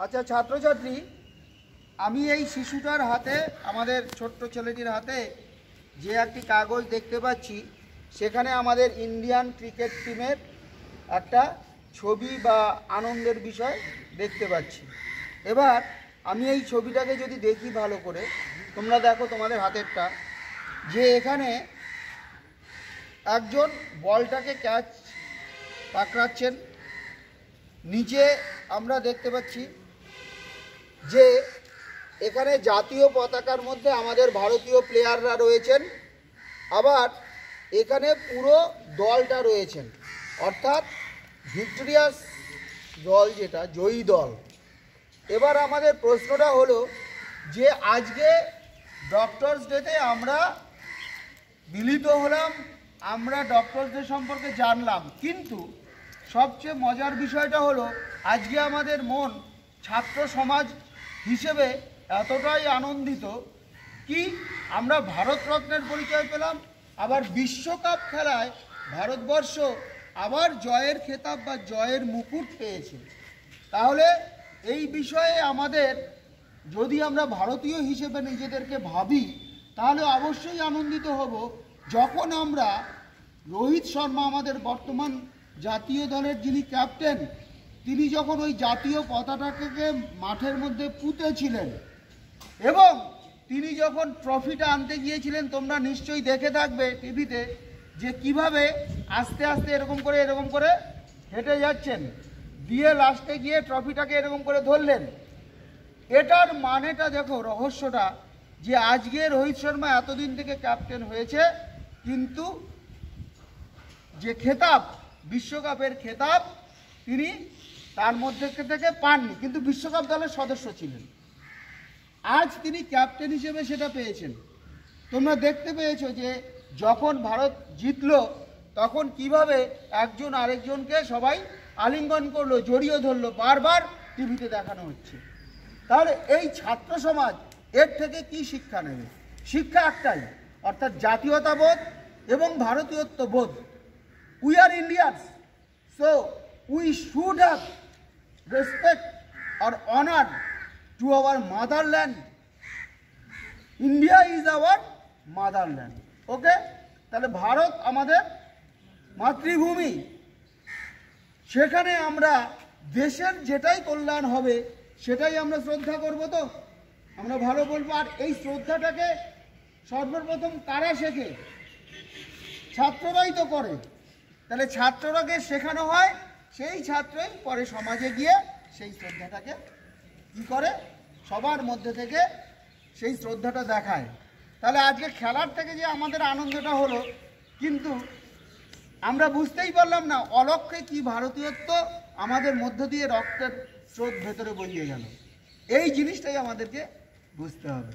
আচ্ছা ছাত্রছাত্রী, আমি এই শিশুটার হাতে, আমাদের ছোট্ট ছেলেটির হাতে যে একটি কাগজ দেখতে পাচ্ছি, সেখানে আমাদের ইন্ডিয়ান ক্রিকেট টিমের একটা ছবি বা আনন্দের বিষয় দেখতে পাচ্ছি। এবার আমি এই ছবিটাকে যদি দেখি ভালো করে, তোমরা দেখো তোমাদের হাতেরটা, যে এখানে একজন বলটাকে ক্যাচ পাকড়াচ্ছেন। নিচে আমরা দেখতে পাচ্ছি যে এখানে জাতীয় পতাকার মধ্যে আমাদের ভারতীয় প্লেয়াররা রয়েছেন, আবার এখানে পুরো দলটা রয়েছেন, অর্থাৎ ভিক্টোরিয়াস দল, যেটা জয়ী দল। এবার আমাদের প্রশ্নটা হলো যে আজকে ডক্টরস ডেতে আমরা মিলিত হলাম, আমরা ডক্টরস ডে সম্পর্কে জানলাম, কিন্তু সবচেয়ে মজার বিষয়টা হলো আজকে আমাদের মন ছাত্র সমাজ হিসেবে এতটাই আনন্দিত কি আমরা ভারতরত্নের পরিচয় পেলাম, আবার বিশ্বকাপ খেলায় ভারতবর্ষ আবার জয়ের খেতাব বা জয়ের মুকুট পেয়েছে। তাহলে এই বিষয়ে আমাদের, যদি আমরা ভারতীয় হিসেবে নিজেদেরকে ভাবি, তাহলে অবশ্যই আনন্দিত হব যখন আমরা রোহিত শর্মা, আমাদের বর্তমান জাতীয় দলের যিনি ক্যাপ্টেন, তিনি যখন ওই জাতীয় পতাকাকে মাঠের মধ্যে পুঁতেছিলেন এবং তিনি যখন ট্রফিটা আনতে গিয়েছিলেন, তোমরা নিশ্চয়ই দেখে থাকবে টিভিতে যে কিভাবে আস্তে আস্তে এরকম করে হেঁটে যাচ্ছেন, দিয়ে লাস্টে গিয়ে ট্রফিটাকে এরকম করে ধরলেন। এটার মানেটা দেখো, রহস্যটা, যে আজকে রোহিত শর্মা এতদিন থেকে ক্যাপ্টেন হয়েছে, কিন্তু যে খেতাব, বিশ্বকাপের খেতাব, তিনি তার মধ্যে থেকে পাননি, কিন্তু বিশ্বকাপ দলের সদস্য ছিলেন। আজ তিনি ক্যাপ্টেন হিসেবে সেটা পেয়েছেন। তোমরা দেখতে পেয়েছো যে যখন ভারত জিতল, তখন কিভাবে একজন আরেকজনকে সবাই আলিঙ্গন করলো, জড়িয়ে ধরলো, বারবার টিভিতে দেখানো হচ্ছে। তাহলে এই ছাত্র সমাজ এর থেকে কি শিক্ষা নেবে? শিক্ষা একটাই, অর্থাৎ জাতীয়তাবোধ এবং ভারতীয়ত্ববোধ। We are Indians, so we should have respect or honor to our motherland. India is our motherland. Okay, তাহলে ভারত আমাদের মাতৃভূমি, সেখানে আমরা দেশের যেটাই কল্যাণ হবে সেটাই আমরা শ্রদ্ধা করব, তো আমরা ভালো বলবো। আর এই শ্রদ্ধাটাকে সর্বপ্রথম কারা শেখে? ছাত্ররাই তো করে। তাহলে ছাত্ররাকে শেখানো হয়, সেই ছাত্রই পরে সমাজে গিয়ে সেই শ্রদ্ধাটাকে কী করে, সবার মধ্যে থেকে সেই শ্রদ্ধাটা দেখায়। তাহলে আজকে খেলার থেকে যে আমাদের আনন্দটা হলো, কিন্তু আমরা বুঝতেই পারলাম না অলক্ষ্যে কি ভারতীয়ত্ব আমাদের মধ্য দিয়ে রক্তের স্রোত ভেতরে বইয়ে গেল। এই জিনিসটাই আমাদেরকে বুঝতে হবে।